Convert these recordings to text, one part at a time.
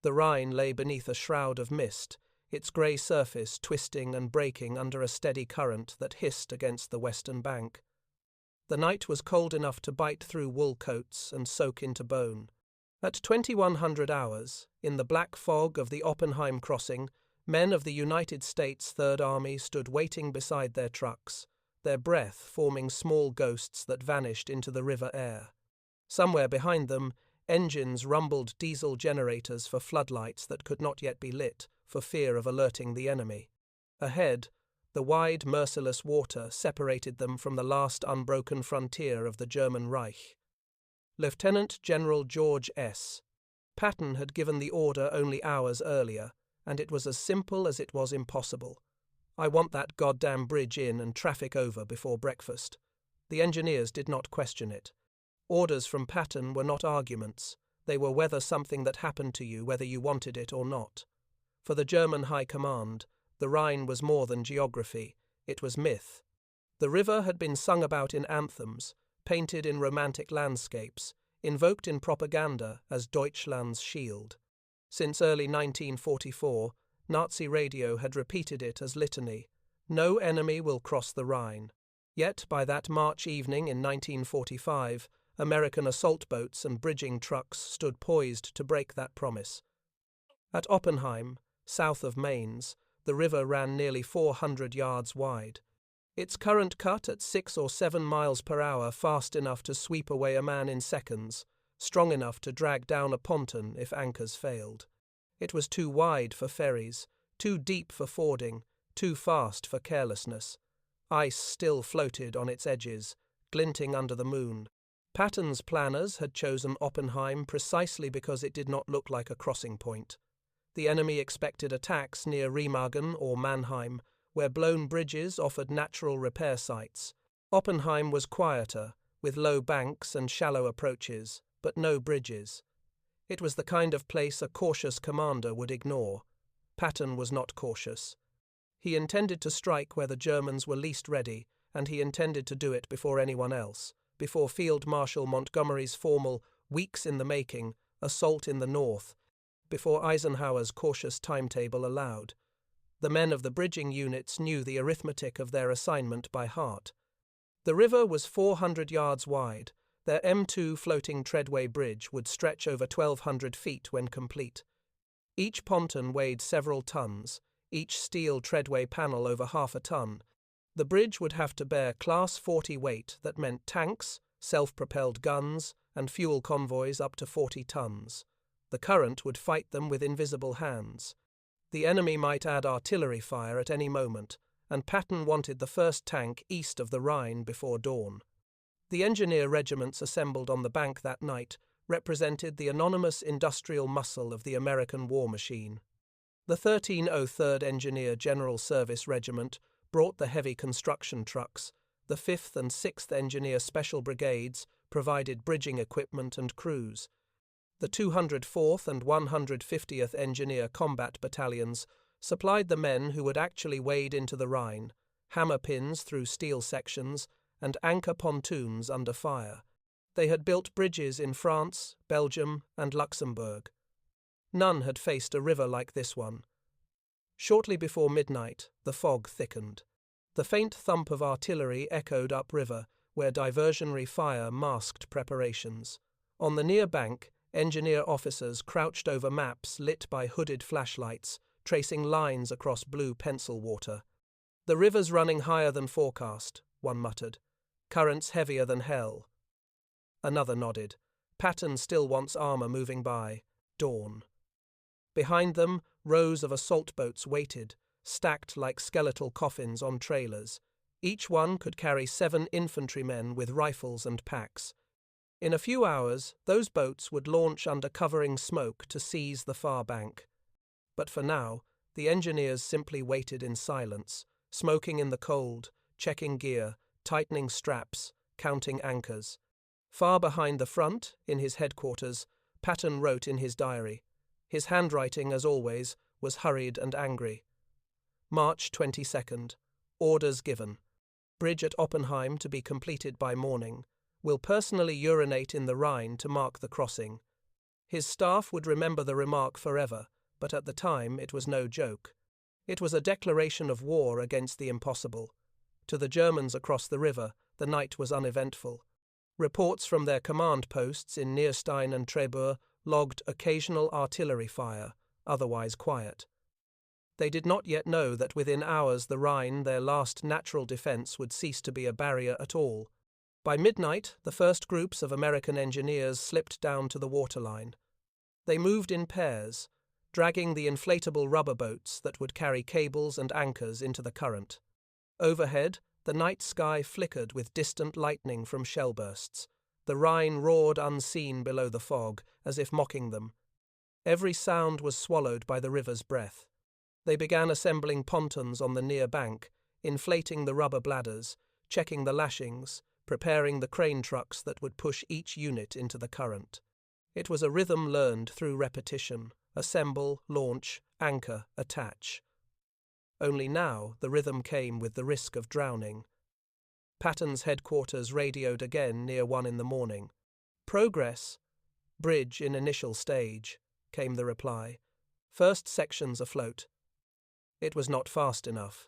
The Rhine lay beneath a shroud of mist, its grey surface twisting and breaking under a steady current that hissed against the western bank. The night was cold enough to bite through wool coats and soak into bone. At 2100 hours, in the black fog of the Oppenheim crossing, men of the United States Third Army stood waiting beside their trucks, their breath forming small ghosts that vanished into the river air. Somewhere behind them, engines rumbled diesel generators for floodlights that could not yet be lit, for fear of alerting the enemy. Ahead, the wide, merciless water separated them from the last unbroken frontier of the German Reich. Lieutenant General George S. Patton had given the order only hours earlier, and it was as simple as it was impossible. "I want that goddamn bridge in and traffic over before breakfast." The engineers did not question it. Orders from Patton were not arguments. They were whether something that happened to you whether you wanted it or not. For the German High Command, the Rhine was more than geography, it was myth. The river had been sung about in anthems, painted in romantic landscapes, invoked in propaganda as Deutschland's shield. Since early 1944, Nazi radio had repeated it as litany: "No enemy will cross the Rhine." Yet by that March evening in 1945, American assault boats and bridging trucks stood poised to break that promise. At Oppenheim, south of Mainz, the river ran nearly 400 yards wide. Its current cut at 6 or 7 miles per hour fast enough to sweep away a man in seconds, strong enough to drag down a pontoon if anchors failed. It was too wide for ferries, too deep for fording, too fast for carelessness. Ice still floated on its edges, glinting under the moon. Patton's planners had chosen Oppenheim precisely because it did not look like a crossing point. The enemy expected attacks near Remagen or Mannheim, where blown bridges offered natural repair sites. Oppenheim was quieter, with low banks and shallow approaches, but no bridges. It was the kind of place a cautious commander would ignore. Patton was not cautious. He intended to strike where the Germans were least ready, and he intended to do it before anyone else, before Field Marshal Montgomery's formal, weeks in the making, assault in the north, before Eisenhower's cautious timetable allowed. The men of the bridging units knew the arithmetic of their assignment by heart. The river was 400 yards wide. Their M2 floating treadway bridge would stretch over 1,200 feet when complete. Each pontoon weighed several tons, each steel treadway panel over half a ton. The bridge would have to bear Class 40 weight that meant tanks, self-propelled guns, and fuel convoys up to 40 tons. The current would fight them with invisible hands. The enemy might add artillery fire at any moment, and Patton wanted the first tank east of the Rhine before dawn. The engineer regiments assembled on the bank that night represented the anonymous industrial muscle of the American war machine. The 1303rd Engineer General Service Regiment brought the heavy construction trucks. The 5th and 6th Engineer Special Brigades provided bridging equipment and crews. The 204th and 150th Engineer Combat Battalions supplied the men who would actually wade into the Rhine, hammer pins through steel sections, and anchor pontoons under fire. They had built bridges in France, Belgium, and Luxembourg. None had faced a river like this one. Shortly before midnight, the fog thickened. The faint thump of artillery echoed upriver, where diversionary fire masked preparations. On the near bank, engineer officers crouched over maps lit by hooded flashlights, tracing lines across blue pencil water. "The river's running higher than forecast," one muttered. "Currents heavier than hell." Another nodded. "Patton still wants armor moving by." Dawn. Behind them, rows of assault boats waited, stacked like skeletal coffins on trailers. Each one could carry 7 infantrymen with rifles and packs. In a few hours, those boats would launch under covering smoke to seize the far bank. But for now, the engineers simply waited in silence, smoking in the cold, checking gear, tightening straps, counting anchors. Far behind the front, in his headquarters, Patton wrote in his diary. His handwriting, as always, was hurried and angry. March 22nd. Orders given. Bridge at Oppenheim to be completed by morning. Will personally urinate in the Rhine to mark the crossing. His staff would remember the remark forever, but at the time it was no joke. It was a declaration of war against the impossible. To the Germans across the river, the night was uneventful. Reports from their command posts in Nierstein and Treadway logged occasional artillery fire, otherwise quiet. They did not yet know that within hours the Rhine, their last natural defense, would cease to be a barrier at all. By midnight, the first groups of American engineers slipped down to the waterline. They moved in pairs, dragging the inflatable rubber boats that would carry cables and anchors into the current. Overhead, the night sky flickered with distant lightning from shell bursts. The Rhine roared unseen below the fog, as if mocking them. Every sound was swallowed by the river's breath. They began assembling pontoons on the near bank, inflating the rubber bladders, checking the lashings, preparing the crane trucks that would push each unit into the current. It was a rhythm learned through repetition: assemble, launch, anchor, attach. Only now the rhythm came with the risk of drowning. Patton's headquarters radioed again near 1 in the morning. "Progress. Bridge in initial stage," came the reply. "First sections afloat." It was not fast enough.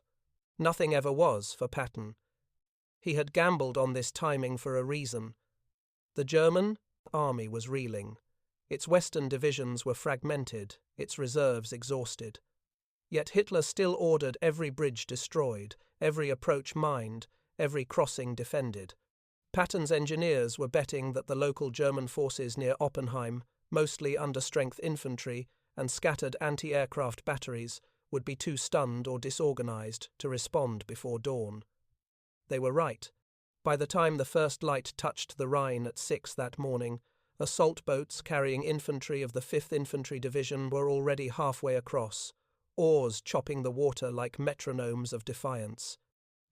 Nothing ever was for Patton. He had gambled on this timing for a reason. The German army was reeling. Its western divisions were fragmented, its reserves exhausted. Yet Hitler still ordered every bridge destroyed, every approach mined, every crossing defended. Patton's engineers were betting that the local German forces near Oppenheim, mostly understrength infantry and scattered anti-aircraft batteries, would be too stunned or disorganized to respond before dawn. They were right. By the time the first light touched the Rhine at 6 that morning, assault boats carrying infantry of the 5th Infantry Division were already halfway across, oars chopping the water like metronomes of defiance.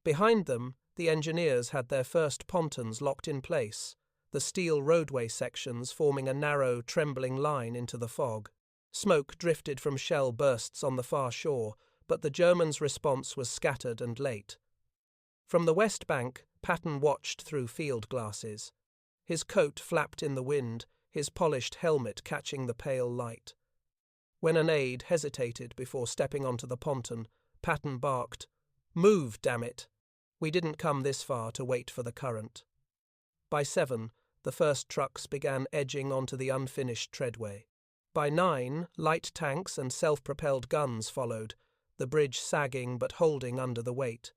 Behind them, the engineers had their first pontoons locked in place, the steel roadway sections forming a narrow, trembling line into the fog. Smoke drifted from shell bursts on the far shore, but the Germans' response was scattered and late. From the west bank, Patton watched through field glasses. His coat flapped in the wind, his polished helmet catching the pale light. When an aide hesitated before stepping onto the pontoon, Patton barked, "Move, damn it! We didn't come this far to wait for the current." By 7, the first trucks began edging onto the unfinished treadway. By 9, light tanks and self-propelled guns followed, the bridge sagging but holding under the weight.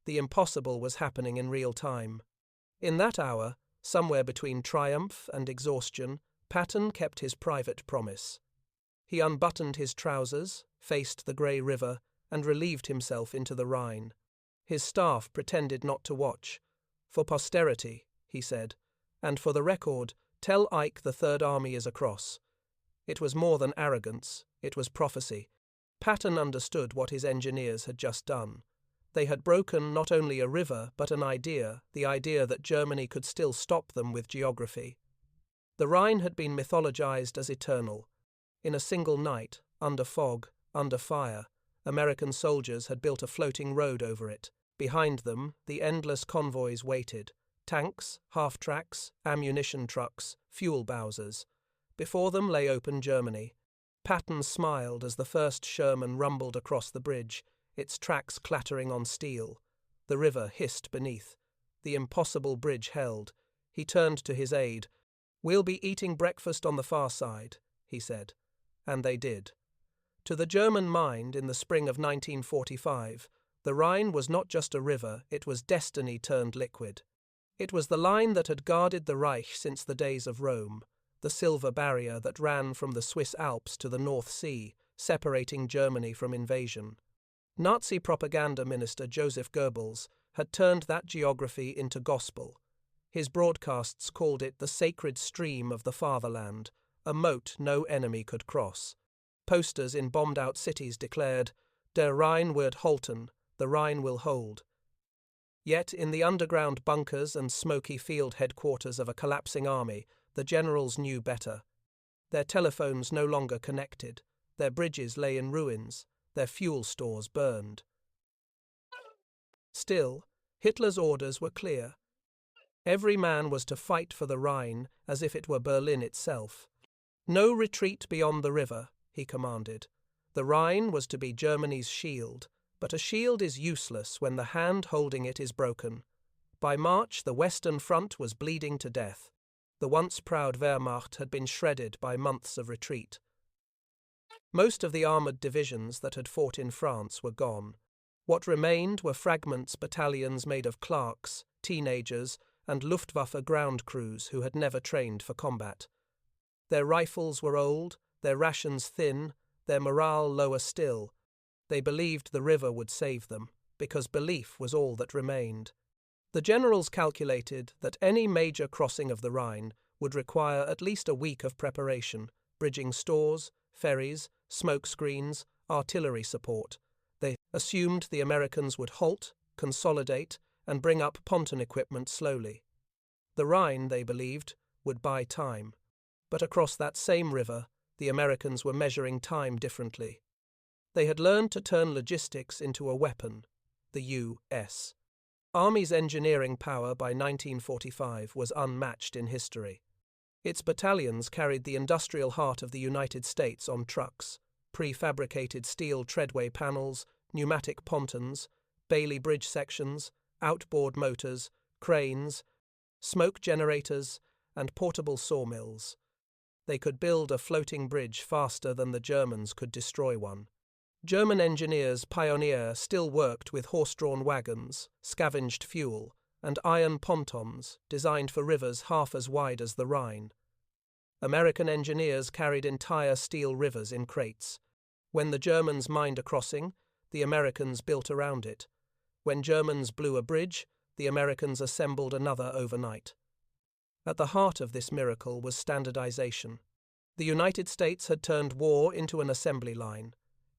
The impossible was happening in real time. In that hour, somewhere between triumph and exhaustion, Patton kept his private promise. He unbuttoned his trousers, faced the grey river, and relieved himself into the Rhine. His staff pretended not to watch. "For posterity," he said, "and for the record, tell Ike the Third Army is across." It was more than arrogance, it was prophecy. Patton understood what his engineers had just done. They had broken not only a river, but an idea, the idea that Germany could still stop them with geography. The Rhine had been mythologized as eternal. In a single night, under fog, under fire, American soldiers had built a floating road over it. Behind them, the endless convoys waited. Tanks, half-tracks, ammunition trucks, fuel bowsers. Before them lay open Germany. Patton smiled as the first Sherman rumbled across the bridge, its tracks clattering on steel. The river hissed beneath. The impossible bridge held. He turned to his aide. "We'll be eating breakfast on the far side," he said. And they did. To the German mind, in the spring of 1945, the Rhine was not just a river, it was destiny turned liquid. It was the line that had guarded the Reich since the days of Rome, the silver barrier that ran from the Swiss Alps to the North Sea, separating Germany from invasion. Nazi propaganda minister Joseph Goebbels had turned that geography into gospel. His broadcasts called it the sacred stream of the fatherland, a moat no enemy could cross. Posters in bombed-out cities declared, "Der Rhein wird halten, the Rhine will hold." Yet in the underground bunkers and smoky field headquarters of a collapsing army, the generals knew better. Their telephones no longer connected, their bridges lay in ruins, their fuel stores burned. Still, Hitler's orders were clear. Every man was to fight for the Rhine as if it were Berlin itself. No retreat beyond the river, he commanded. The Rhine was to be Germany's shield, but a shield is useless when the hand holding it is broken. By March, the Western Front was bleeding to death. The once proud Wehrmacht had been shredded by months of retreat. Most of the armoured divisions that had fought in France were gone. What remained were fragments battalions made of clerks, teenagers, and Luftwaffe ground crews who had never trained for combat. Their rifles were old, their rations thin, their morale lower still. They believed the river would save them, because belief was all that remained. The generals calculated that any major crossing of the Rhine would require at least a week of preparation, bridging stores, ferries, smoke screens, artillery support. They assumed the Americans would halt, consolidate, and bring up pontoon equipment slowly. The Rhine, they believed, would buy time. But across that same river, the Americans were measuring time differently. They had learned to turn logistics into a weapon, the U.S. Army's engineering power by 1945 was unmatched in history. Its battalions carried the industrial heart of the United States on trucks, prefabricated steel treadway panels, pneumatic pontoons, Bailey bridge sections, outboard motors, cranes, smoke generators, and portable sawmills. They could build a floating bridge faster than the Germans could destroy one. German engineers Pioneer still worked with horse-drawn wagons, scavenged fuel, and iron pontoons designed for rivers half as wide as the Rhine. American engineers carried entire steel rivers in crates. When the Germans mined a crossing, the Americans built around it. When Germans blew a bridge, the Americans assembled another overnight. At the heart of this miracle was standardization. The United States had turned war into an assembly line.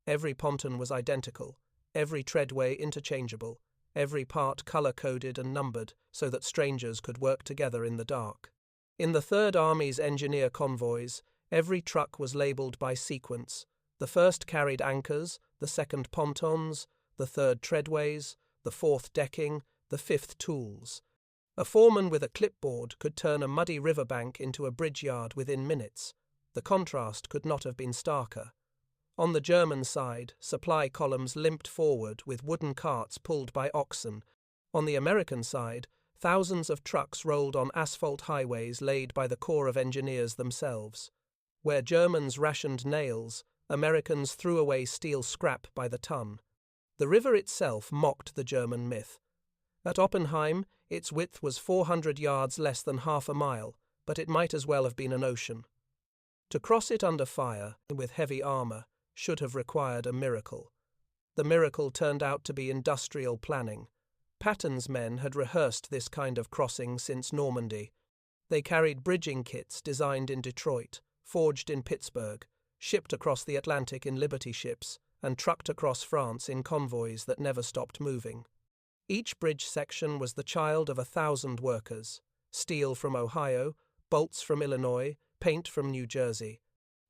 Every pontoon was identical, every treadway interchangeable, every part color-coded and numbered so that strangers could work together in the dark. In the Third Army's engineer convoys, every truck was labeled by sequence. The first carried anchors, the second pontoons, the third treadways, the fourth decking, the fifth tools. A foreman with a clipboard could turn a muddy riverbank into a bridge yard within minutes. The contrast could not have been starker. On the German side, supply columns limped forward with wooden carts pulled by oxen. On the American side, thousands of trucks rolled on asphalt highways laid by the Corps of Engineers themselves. Where Germans rationed nails, Americans threw away steel scrap by the ton. The river itself mocked the German myth. At Oppenheim, its width was 400 yards less than half a mile, but it might as well have been an ocean. To cross it under fire, with heavy armor, should have required a miracle. The miracle turned out to be industrial planning. Patton's men had rehearsed this kind of crossing since Normandy. They carried bridging kits designed in Detroit, forged in Pittsburgh, shipped across the Atlantic in Liberty ships, and trucked across France in convoys that never stopped moving. Each bridge section was the child of 1,000 workers: steel from Ohio, bolts from Illinois, paint from New Jersey.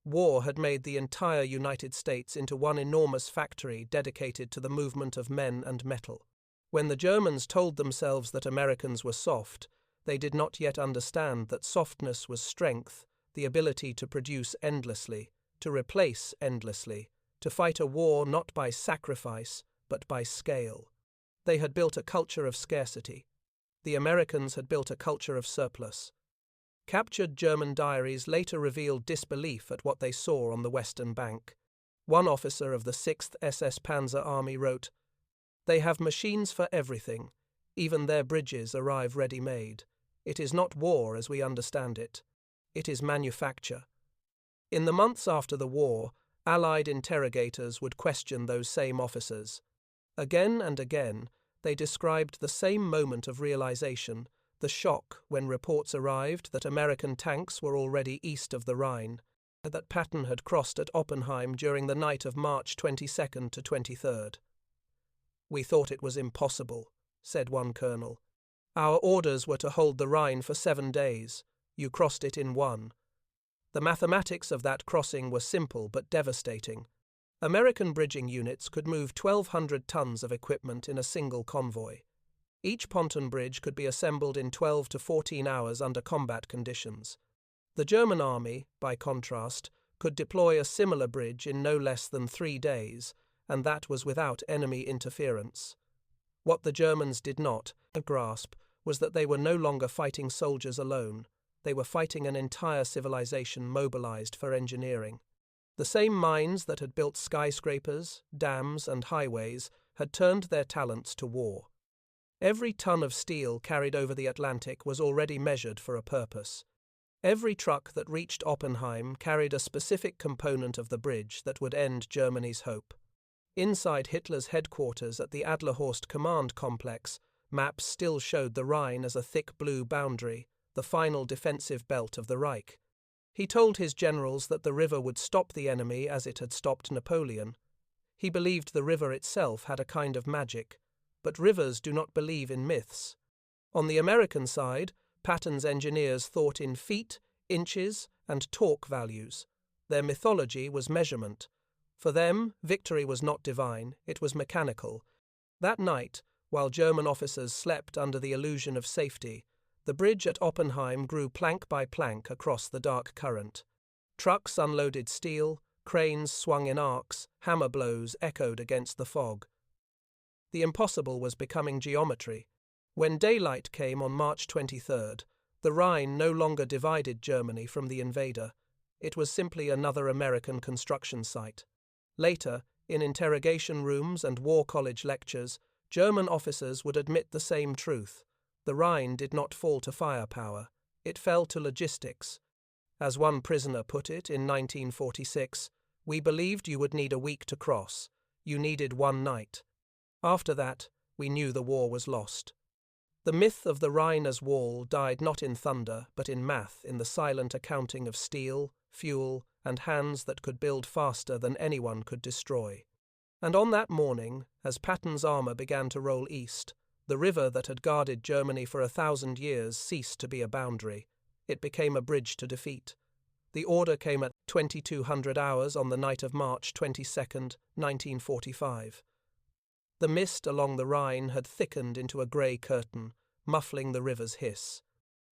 War had made the entire United States into one enormous factory dedicated to the movement of men and metal. When the Germans told themselves that Americans were soft, they did not yet understand that softness was strength, the ability to produce endlessly, to replace endlessly, to fight a war not by sacrifice, but by scale. They had built a culture of scarcity. The Americans had built a culture of surplus. Captured German diaries later revealed disbelief at what they saw on the Western Bank. One officer of the 6th SS Panzer Army wrote, "They have machines for everything. Even their bridges arrive ready-made. It is not war as we understand it. It is manufacture." In the months after the war, Allied interrogators would question those same officers. Again and again, they described the same moment of realization, the shock when reports arrived that American tanks were already east of the Rhine, and that Patton had crossed at Oppenheim during the night of March 22nd to 23rd. "We thought it was impossible," said one colonel. "Our orders were to hold the Rhine for 7 days. You crossed it in 1. The mathematics of that crossing were simple but devastating. American bridging units could move 1,200 tons of equipment in a single convoy. Each pontoon bridge could be assembled in 12 to 14 hours under combat conditions. The German army, by contrast, could deploy a similar bridge in no less than 3 days, and that was without enemy interference. What the Germans did not grasp was that they were no longer fighting soldiers alone. They were fighting an entire civilization mobilized for engineering. The same minds that had built skyscrapers, dams, and highways had turned their talents to war. Every ton of steel carried over the Atlantic was already measured for a purpose. Every truck that reached Oppenheim carried a specific component of the bridge that would end Germany's hope. Inside Hitler's headquarters at the Adlerhorst Command Complex, maps still showed the Rhine as a thick blue boundary, the final defensive belt of the Reich. He told his generals that the river would stop the enemy as it had stopped Napoleon. He believed the river itself had a kind of magic, but rivers do not believe in myths. On the American side, Patton's engineers thought in feet, inches, and torque values. Their mythology was measurement. For them, victory was not divine, it was mechanical. That night, while German officers slept under the illusion of safety, the bridge at Oppenheim grew plank by plank across the dark current. Trucks unloaded steel, cranes swung in arcs, hammer blows echoed against the fog. The impossible was becoming geometry. When daylight came on March 23rd, the Rhine no longer divided Germany from the invader. It was simply another American construction site. Later, in interrogation rooms and war college lectures, German officers would admit the same truth. The Rhine did not fall to firepower. It fell to logistics. As one prisoner put it in 1946, "We believed you would need a week to cross. You needed 1 night. After that, we knew the war was lost." The myth of the Rhine as wall died not in thunder, but in math, in the silent accounting of steel, fuel, and hands that could build faster than anyone could destroy. And on that morning, as Patton's armor began to roll east, the river that had guarded Germany for 1,000 years ceased to be a boundary. It became a bridge to defeat. The order came at 2200 hours on the night of March 22, 1945. The mist along the Rhine had thickened into a grey curtain, muffling the river's hiss.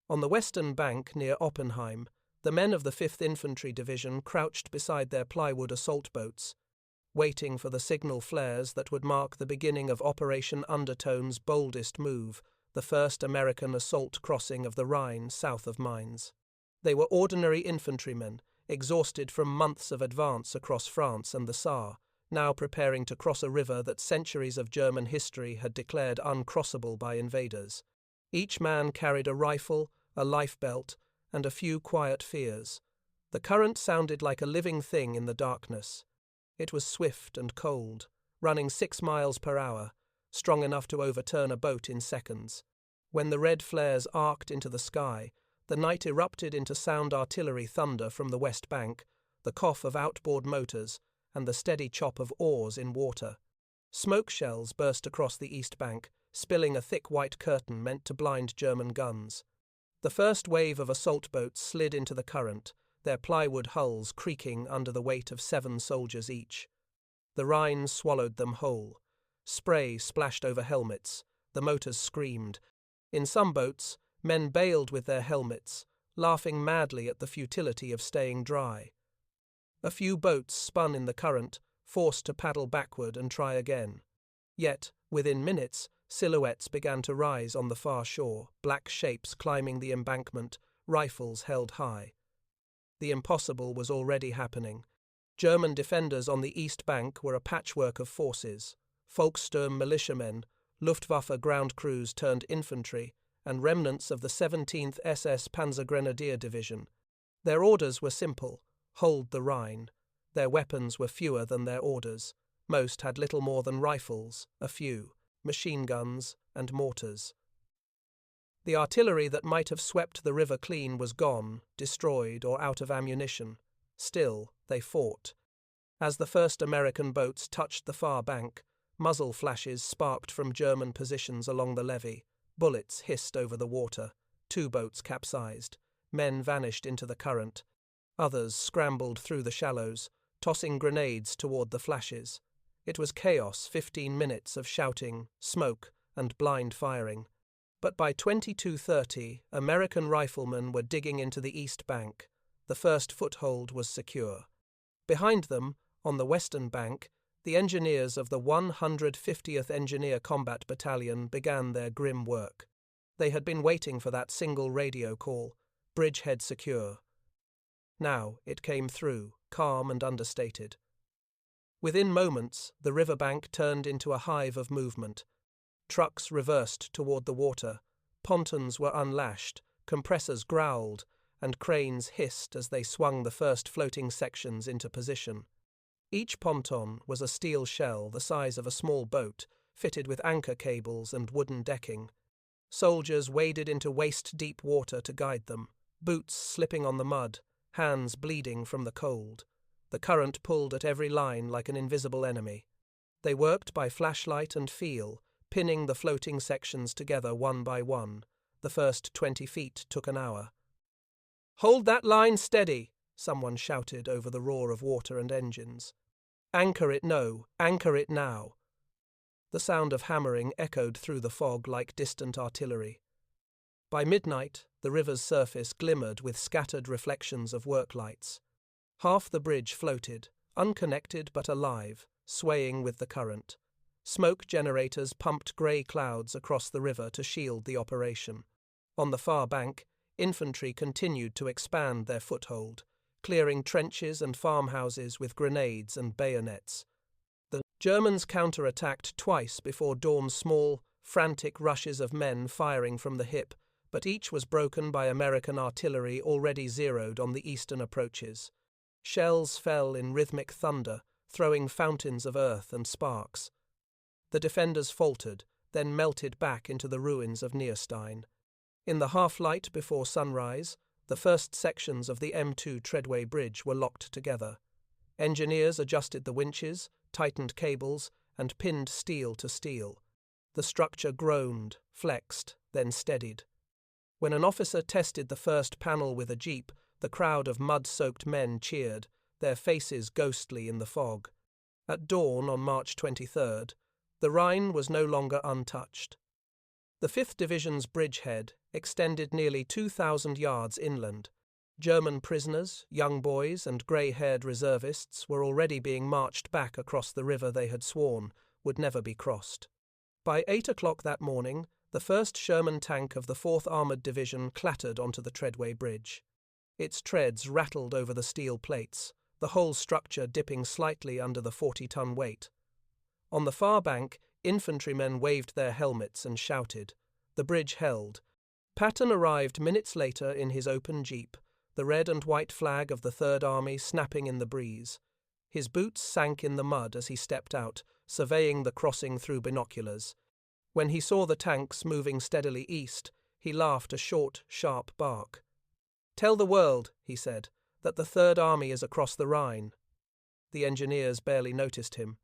On the western bank near Oppenheim, the men of the 5th Infantry Division crouched beside their plywood assault boats, waiting for the signal flares that would mark the beginning of Operation Undertone's boldest move, the first American assault crossing of the Rhine south of Mainz. They were ordinary infantrymen, exhausted from months of advance across France and the Saar, now preparing to cross a river that centuries of German history had declared uncrossable by invaders. Each man carried a rifle, a lifebelt, and a few quiet fears. The current sounded like a living thing in the darkness. It was swift and cold, running 6 miles per hour, strong enough to overturn a boat in seconds. When the red flares arced into the sky, the night erupted into sound artillery thunder from the west bank, the cough of outboard motors, and the steady chop of oars in water. Smoke shells burst across the east bank, spilling a thick white curtain meant to blind German guns. The first wave of assault boats slid into the current, their plywood hulls creaking under the weight of 7 soldiers each. The Rhine swallowed them whole. Spray splashed over helmets. The motors screamed. In some boats, men bailed with their helmets, laughing madly at the futility of staying dry. A few boats spun in the current, forced to paddle backward and try again. Yet, within minutes, silhouettes began to rise on the far shore, black shapes climbing the embankment, rifles held high. The impossible was already happening. German defenders on the east bank were a patchwork of forces: Volkssturm militiamen, Luftwaffe ground crews turned infantry, and remnants of the 17th SS Panzergrenadier Division. Their orders were simple: hold the Rhine. Their weapons were fewer than their orders. Most had little more than rifles, a few, machine guns, and mortars. The artillery that might have swept the river clean was gone, destroyed, or out of ammunition. Still, they fought. As the first American boats touched the far bank, muzzle flashes sparked from German positions along the levee. Bullets hissed over the water. 2 boats capsized. Men vanished into the current. Others scrambled through the shallows, tossing grenades toward the flashes. It was chaos, 15 minutes of shouting, smoke, and blind firing. But by 22:30, American riflemen were digging into the east bank. The first foothold was secure. Behind them, on the western bank, the engineers of the 150th Engineer Combat Battalion began their grim work. They had been waiting for that single radio call, "Bridgehead secure." Now it came through, calm and understated. Within moments, the riverbank turned into a hive of movement. Trucks reversed toward the water, pontoons were unlashed, compressors growled, and cranes hissed as they swung the first floating sections into position. Each ponton was a steel shell the size of a small boat, fitted with anchor cables and wooden decking. Soldiers waded into waist-deep water to guide them, boots slipping on the mud, hands bleeding from the cold. The current pulled at every line like an invisible enemy. They worked by flashlight and feel, pinning the floating sections together one by one. The first 20 feet took an hour. "Hold that line steady," someone shouted over the roar of water and engines. "Anchor it anchor it now." The sound of hammering echoed through the fog like distant artillery. By midnight, the river's surface glimmered with scattered reflections of work lights. Half the bridge floated, unconnected but alive, swaying with the current. Smoke generators pumped grey clouds across the river to shield the operation. On the far bank, infantry continued to expand their foothold, clearing trenches and farmhouses with grenades and bayonets. The Germans counterattacked twice before dawn's small, frantic rushes of men firing from the hip, but each was broken by American artillery already zeroed on the eastern approaches. Shells fell in rhythmic thunder, throwing fountains of earth and sparks. The defenders faltered, then melted back into the ruins of Nierstein. In the half-light before sunrise, the first sections of the M2 treadway bridge were locked together. Engineers adjusted the winches, tightened cables, and pinned steel to steel. The structure groaned, flexed, then steadied. When an officer tested the first panel with a jeep, the crowd of mud-soaked men cheered, their faces ghostly in the fog. At dawn on March 23rd, the Rhine was no longer untouched. The 5th Division's bridgehead extended nearly 2,000 yards inland. German prisoners, young boys, and grey-haired reservists were already being marched back across the river they had sworn would never be crossed. By 8 o'clock that morning, the first Sherman tank of the 4th Armoured Division clattered onto the treadway bridge. Its treads rattled over the steel plates, the whole structure dipping slightly under the 40-ton weight. On the far bank, infantrymen waved their helmets and shouted. The bridge held. Patton arrived minutes later in his open jeep, the red and white flag of the Third Army snapping in the breeze. His boots sank in the mud as he stepped out, surveying the crossing through binoculars. When he saw the tanks moving steadily east, he laughed a short, sharp bark. "Tell the world," he said, "that the Third Army is across the Rhine." The engineers barely noticed him.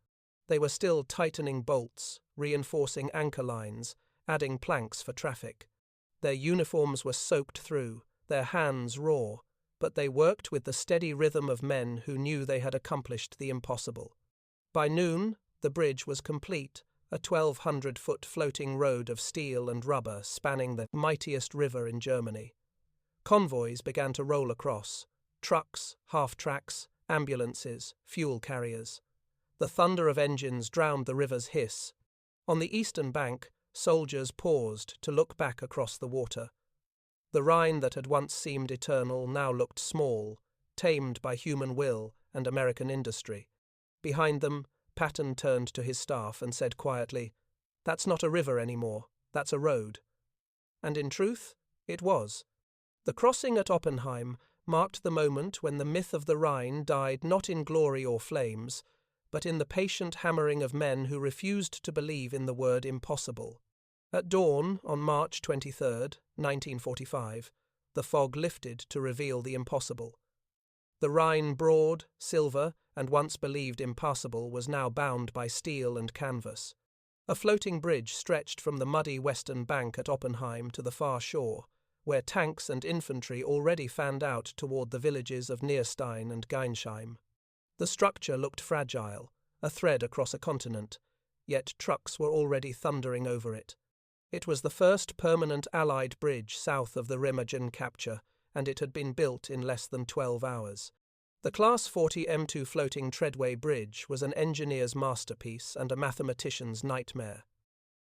They were still tightening bolts, reinforcing anchor lines, adding planks for traffic. Their uniforms were soaked through, their hands raw, but they worked with the steady rhythm of men who knew they had accomplished the impossible. By noon, the bridge was complete, a 1,200-foot floating road of steel and rubber spanning the mightiest river in Germany. Convoys began to roll across, trucks, half-tracks, ambulances, fuel carriers. The thunder of engines drowned the river's hiss. On the eastern bank, soldiers paused to look back across the water. The Rhine that had once seemed eternal now looked small, tamed by human will and American industry. Behind them, Patton turned to his staff and said quietly, "That's not a river anymore, that's a road." And in truth, it was. The crossing at Oppenheim marked the moment when the myth of the Rhine died not in glory or flames, but in the patient hammering of men who refused to believe in the word impossible. At dawn, on March 23, 1945, the fog lifted to reveal the impossible. The Rhine, broad, silver, and once believed impassable, was now bound by steel and canvas. A floating bridge stretched from the muddy western bank at Oppenheim to the far shore, where tanks and infantry already fanned out toward the villages of Nierstein and Geinsheim. The structure looked fragile, a thread across a continent, yet trucks were already thundering over it. It was the first permanent Allied bridge south of the Remagen capture, and it had been built in less than 12 hours. The Class 40 M2 floating treadway bridge was an engineer's masterpiece and a mathematician's nightmare.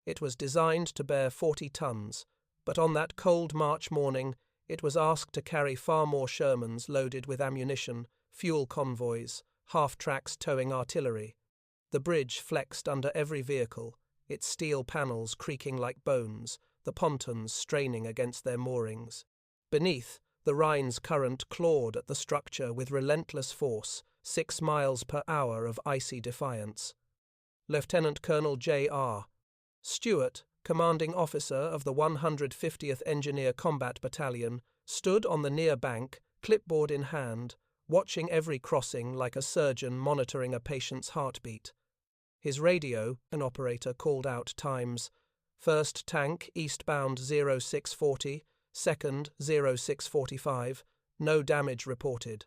It was designed to bear 40 tons, but on that cold March morning it was asked to carry far more Shermans loaded with ammunition, fuel convoys, half-tracks towing artillery. The bridge flexed under every vehicle, its steel panels creaking like bones, the pontoons straining against their moorings. Beneath, the Rhine's current clawed at the structure with relentless force, 6 miles per hour of icy defiance. Lieutenant Colonel J.R. Stewart, commanding officer of the 150th Engineer Combat Battalion, stood on the near bank, clipboard in hand, watching every crossing like a surgeon monitoring a patient's heartbeat. His radio, an operator called out times: first tank eastbound 0640, second 0645, no damage reported.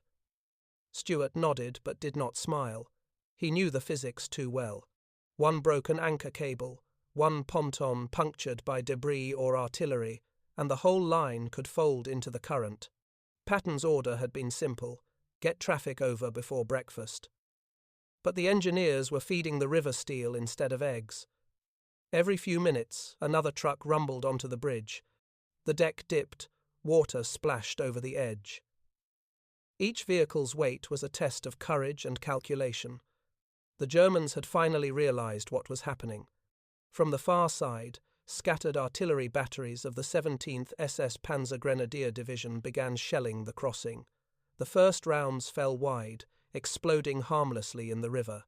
Stewart nodded but did not smile. He knew the physics too well. One broken anchor cable, one ponton punctured by debris or artillery, and the whole line could fold into the current. Patton's order had been simple: get traffic over before breakfast. But the engineers were feeding the river steel instead of eggs. Every few minutes, another truck rumbled onto the bridge. The deck dipped, water splashed over the edge. Each vehicle's weight was a test of courage and calculation. The Germans had finally realized what was happening. From the far side, scattered artillery batteries of the 17th SS Panzer Grenadier Division began shelling the crossing. The first rounds fell wide, exploding harmlessly in the river.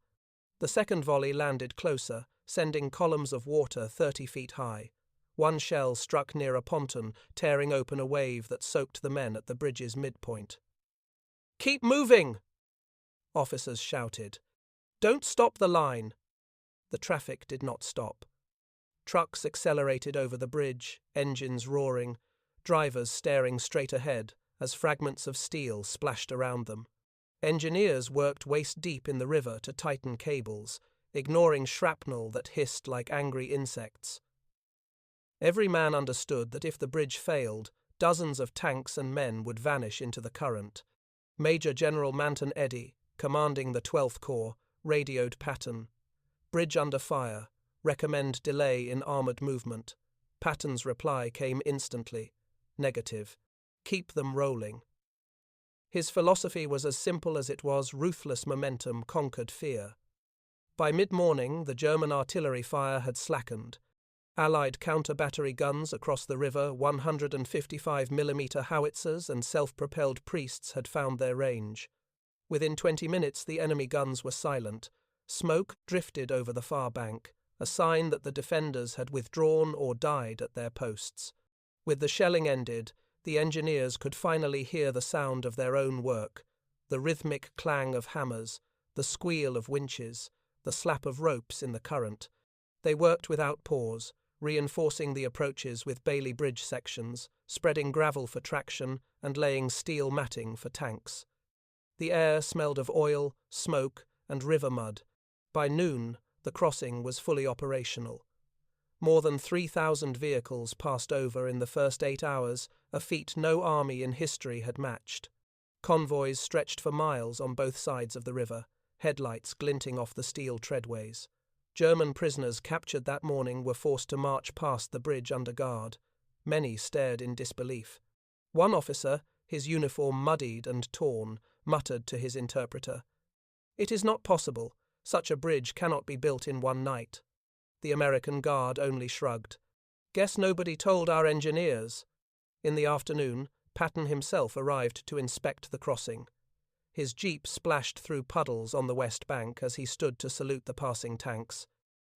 The second volley landed closer, sending columns of water 30 feet high. One shell struck near a pontoon, tearing open a wave that soaked the men at the bridge's midpoint. "Keep moving!" officers shouted. "Don't stop the line!" The traffic did not stop. Trucks accelerated over the bridge, engines roaring, drivers staring straight ahead as fragments of steel splashed around them. Engineers worked waist-deep in the river to tighten cables, ignoring shrapnel that hissed like angry insects. Every man understood that if the bridge failed, dozens of tanks and men would vanish into the current. Major General Manton Eddy, commanding the 12th Corps, radioed Patton. "Bridge under fire. Recommend delay in armored movement." Patton's reply came instantly. "Negative. Keep them rolling." His philosophy was as simple as it was ruthless. Momentum conquered fear. By mid-morning, the German artillery fire had slackened. Allied counter-battery guns across the river, 155mm howitzers and self-propelled priests had found their range. Within 20 minutes, the enemy guns were silent. Smoke drifted over the far bank, a sign that the defenders had withdrawn or died at their posts. With the shelling ended, the engineers could finally hear the sound of their own work, the rhythmic clang of hammers, the squeal of winches, the slap of ropes in the current. They worked without pause, reinforcing the approaches with Bailey Bridge sections, spreading gravel for traction, and laying steel matting for tanks. The air smelled of oil, smoke, and river mud. By noon, the crossing was fully operational. More than 3,000 vehicles passed over in the first 8 hours, a feat no army in history had matched. Convoys stretched for miles on both sides of the river, headlights glinting off the steel treadways. German prisoners captured that morning were forced to march past the bridge under guard. Many stared in disbelief. One officer, his uniform muddied and torn, muttered to his interpreter, "It is not possible. Such a bridge cannot be built in one night." The American guard only shrugged. "Guess nobody told our engineers." In the afternoon, Patton himself arrived to inspect the crossing. His jeep splashed through puddles on the west bank as he stood to salute the passing tanks.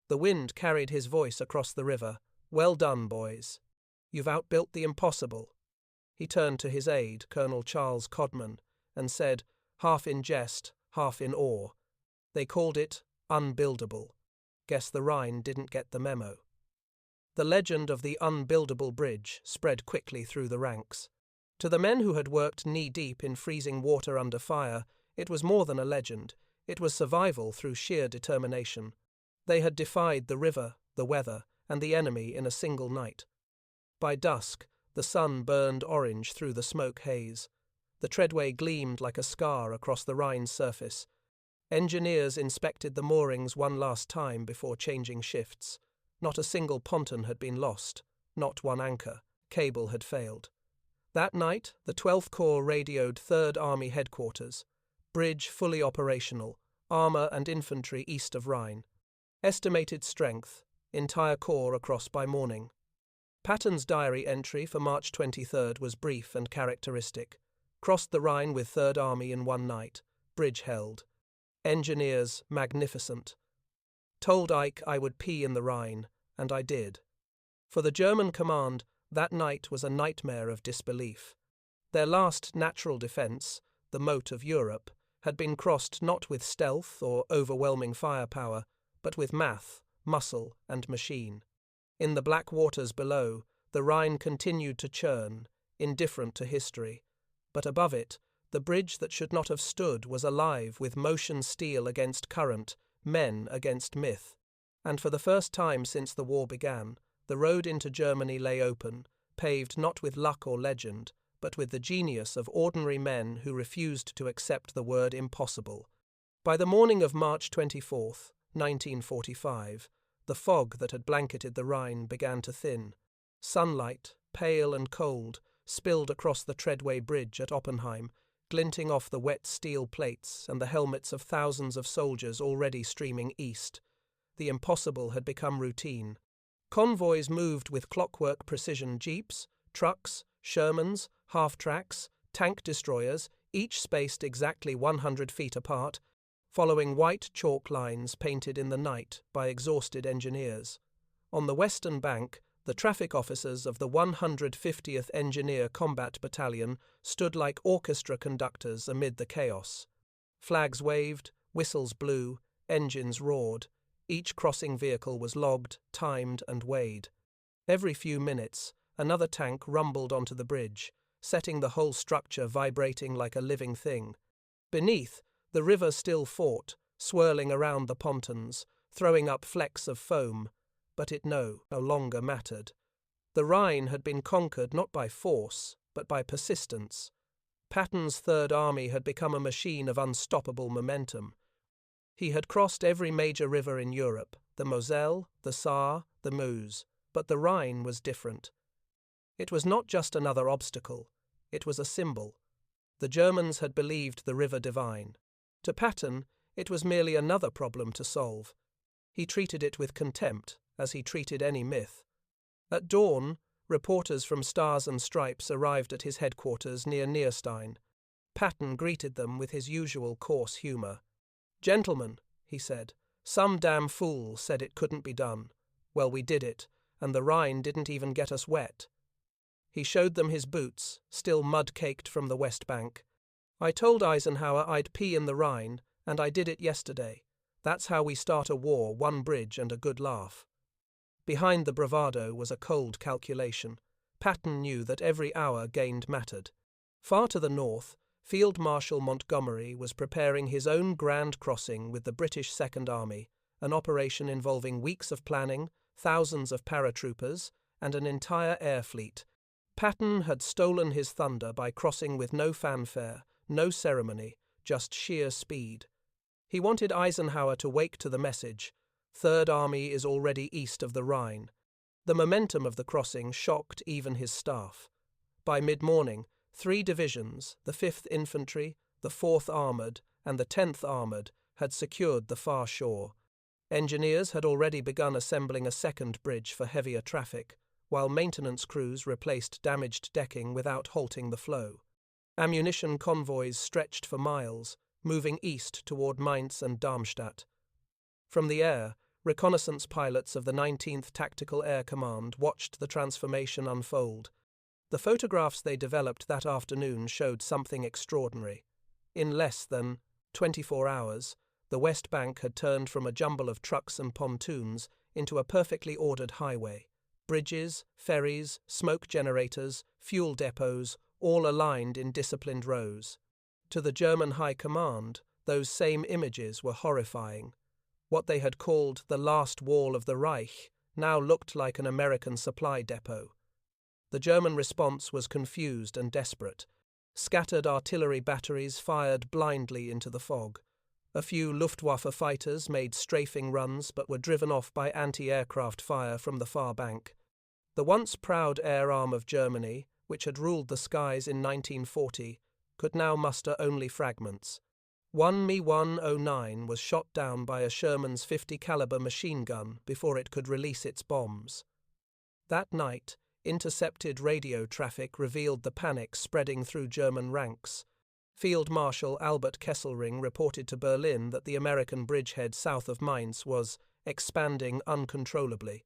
The wind carried his voice across the river. "Well done, boys. You've outbuilt the impossible." He turned to his aide, Colonel Charles Codman, and said, half in jest, half in awe, "They called it Unbuildable. Guess the Rhine didn't get the memo." The legend of the Unbuildable bridge spread quickly through the ranks. To the men who had worked knee-deep in freezing water under fire, it was more than a legend. It was survival through sheer determination. They had defied the river, the weather, and the enemy in a single night. By dusk, the sun burned orange through the smoke haze. The treadway gleamed like a scar across the Rhine's surface. Engineers inspected the moorings one last time before changing shifts. Not a single ponton had been lost, not one anchor. Cable had failed. That night, the 12th Corps radioed 3rd Army headquarters. Bridge fully operational, armour and infantry east of Rhine. Estimated strength, entire corps across by morning. Patton's diary entry for March 23rd was brief and characteristic. Crossed the Rhine with 3rd Army in one night. Bridge held. Engineers magnificent. Told Ike I would pee in the Rhine, and I did. For the German command, that night was a nightmare of disbelief. Their last natural defence, the moat of Europe, had been crossed not with stealth or overwhelming firepower, but with math, muscle, and machine. In the black waters below, the Rhine continued to churn, indifferent to history. But above it, the bridge that should not have stood was alive with motion steel against current, men against myth. And for the first time since the war began, the road into Germany lay open, paved not with luck or legend, but with the genius of ordinary men who refused to accept the word impossible. By the morning of March 24th, 1945, the fog that had blanketed the Rhine began to thin. Sunlight, pale and cold, spilled across the treadway bridge at Oppenheim, glinting off the wet steel plates and the helmets of thousands of soldiers already streaming east. The impossible had become routine. Convoys moved with clockwork precision jeeps, trucks, Shermans, half-tracks, tank destroyers, each spaced exactly 100 feet apart, following white chalk lines painted in the night by exhausted engineers. On the western bank, the traffic officers of the 150th Engineer Combat Battalion stood like orchestra conductors amid the chaos. Flags waved, whistles blew, engines roared. Each crossing vehicle was logged, timed, and weighed. Every few minutes, another tank rumbled onto the bridge, setting the whole structure vibrating like a living thing. Beneath, the river still fought, swirling around the pontoons, throwing up flecks of foam, but it no longer mattered. The Rhine had been conquered not by force, but by persistence. Patton's 3rd Army had become a machine of unstoppable momentum. He had crossed every major river in Europe, the Moselle, the Saar, the Meuse, but the Rhine was different. It was not just another obstacle, it was a symbol. The Germans had believed the river divine. To Patton, it was merely another problem to solve. He treated it with contempt, as he treated any myth. At dawn, reporters from Stars and Stripes arrived at his headquarters near Nierstein. Patton greeted them with his usual coarse humour. "Gentlemen," he said, "some damn fool said it couldn't be done. Well, we did it, and the Rhine didn't even get us wet." He showed them his boots, still mud-caked from the West Bank. "I told Eisenhower I'd pee in the Rhine, and I did it yesterday. That's how we start a war, one bridge and a good laugh." Behind the bravado was a cold calculation. Patton knew that every hour gained mattered. Far to the north, Field Marshal Montgomery was preparing his own grand crossing with the British Second Army, an operation involving weeks of planning, thousands of paratroopers, and an entire air fleet. Patton had stolen his thunder by crossing with no fanfare, no ceremony, just sheer speed. He wanted Eisenhower to wake to the message: 3rd Army is already east of the Rhine. The momentum of the crossing shocked even his staff. By mid-morning, 3 divisions, the 5th Infantry, the 4th Armoured, and the 10th Armoured, had secured the far shore. Engineers had already begun assembling a second bridge for heavier traffic, while maintenance crews replaced damaged decking without halting the flow. Ammunition convoys stretched for miles, moving east toward Mainz and Darmstadt. From the air, reconnaissance pilots of the 19th Tactical Air Command watched the transformation unfold. The photographs they developed that afternoon showed something extraordinary. In less than 24 hours, the West Bank had turned from a jumble of trucks and pontoons into a perfectly ordered highway. Bridges, ferries, smoke generators, fuel depots, all aligned in disciplined rows. To the German High Command, those same images were horrifying. What they had called the last wall of the Reich now looked like an American supply depot. The German response was confused and desperate. Scattered artillery batteries fired blindly into the fog. A few Luftwaffe fighters made strafing runs but were driven off by anti-aircraft fire from the far bank. The once proud air arm of Germany, which had ruled the skies in 1940, could now muster only fragments. One Me-109 was shot down by a Sherman's 50 caliber machine gun before it could release its bombs. That night, intercepted radio traffic revealed the panic spreading through German ranks. Field Marshal Albert Kesselring reported to Berlin that the American bridgehead south of Mainz was expanding uncontrollably.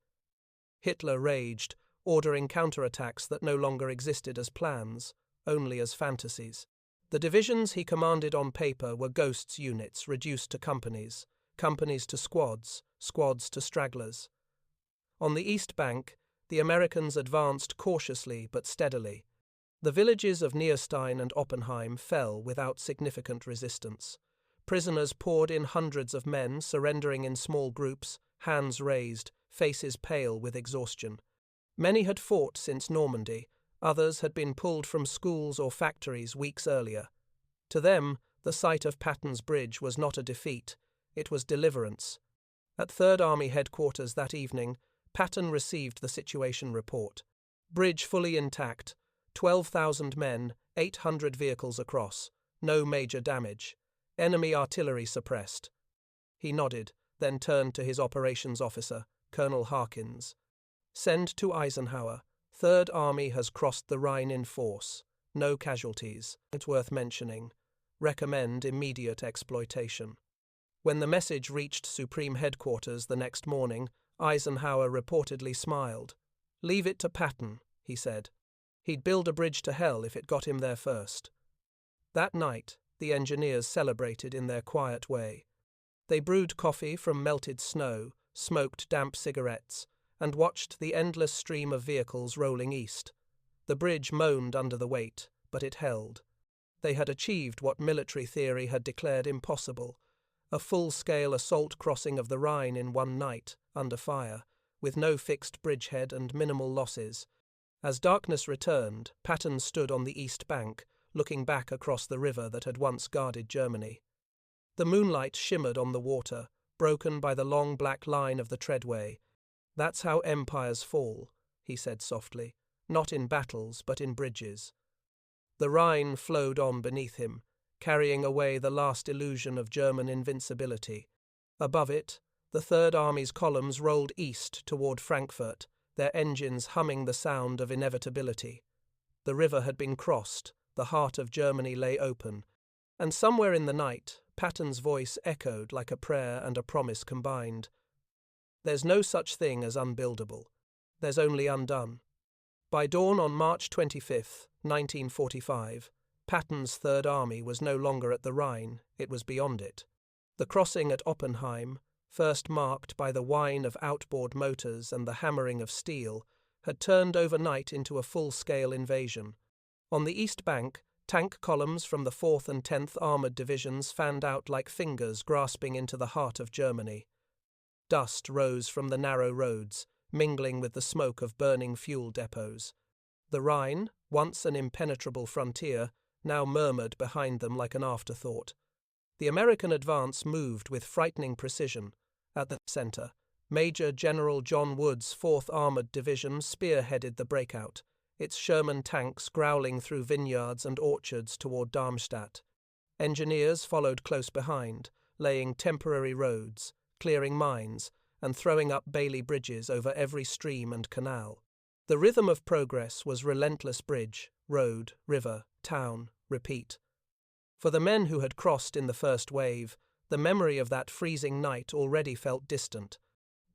Hitler raged, ordering counterattacks that no longer existed as plans, only as fantasies. The divisions he commanded on paper were ghosts units reduced to companies, companies to squads, squads to stragglers. On the east bank, the Americans advanced cautiously but steadily. The villages of Nierstein and Oppenheim fell without significant resistance. Prisoners poured in, hundreds of men surrendering in small groups, hands raised, faces pale with exhaustion. Many had fought since Normandy, others had been pulled from schools or factories weeks earlier. To them, the sight of Patton's bridge was not a defeat, it was deliverance. At Third Army headquarters that evening, Patton received the situation report. Bridge fully intact, 12,000 men, 800 vehicles across, no major damage. Enemy artillery suppressed. He nodded, then turned to his operations officer, Colonel Harkins. Send to Eisenhower. Third Army has crossed the Rhine in force. No casualties. It's worth mentioning. Recommend immediate exploitation. When the message reached Supreme Headquarters the next morning, Eisenhower reportedly smiled. Leave it to Patton, he said. He'd build a bridge to hell if it got him there first. That night, the engineers celebrated in their quiet way. They brewed coffee from melted snow, smoked damp cigarettes, and watched the endless stream of vehicles rolling east. The bridge moaned under the weight, but it held. They had achieved what military theory had declared impossible, a full-scale assault crossing of the Rhine in one night, under fire, with no fixed bridgehead and minimal losses. As darkness returned, Patton stood on the east bank, looking back across the river that had once guarded Germany. The moonlight shimmered on the water, broken by the long black line of the treadway. That's how empires fall, he said softly, not in battles but in bridges. The Rhine flowed on beneath him, carrying away the last illusion of German invincibility. Above it, the Third Army's columns rolled east toward Frankfurt, their engines humming the sound of inevitability. The river had been crossed, the heart of Germany lay open, and somewhere in the night, Patton's voice echoed like a prayer and a promise combined. There's no such thing as unbuildable. There's only undone. By dawn on March 25, 1945, Patton's Third Army was no longer at the Rhine, it was beyond it. The crossing at Oppenheim, first marked by the whine of outboard motors and the hammering of steel, had turned overnight into a full-scale invasion. On the east bank, tank columns from the 4th and 10th Armoured Divisions fanned out like fingers grasping into the heart of Germany. Dust rose from the narrow roads, mingling with the smoke of burning fuel depots. The Rhine, once an impenetrable frontier, now murmured behind them like an afterthought. The American advance moved with frightening precision. At the center, Major General John Wood's 4th Armored Division spearheaded the breakout, its Sherman tanks growling through vineyards and orchards toward Darmstadt. Engineers followed close behind, laying temporary roads, clearing mines, and throwing up Bailey bridges over every stream and canal. The rhythm of progress was relentless bridge, road, river, town, repeat. For the men who had crossed in the first wave, the memory of that freezing night already felt distant.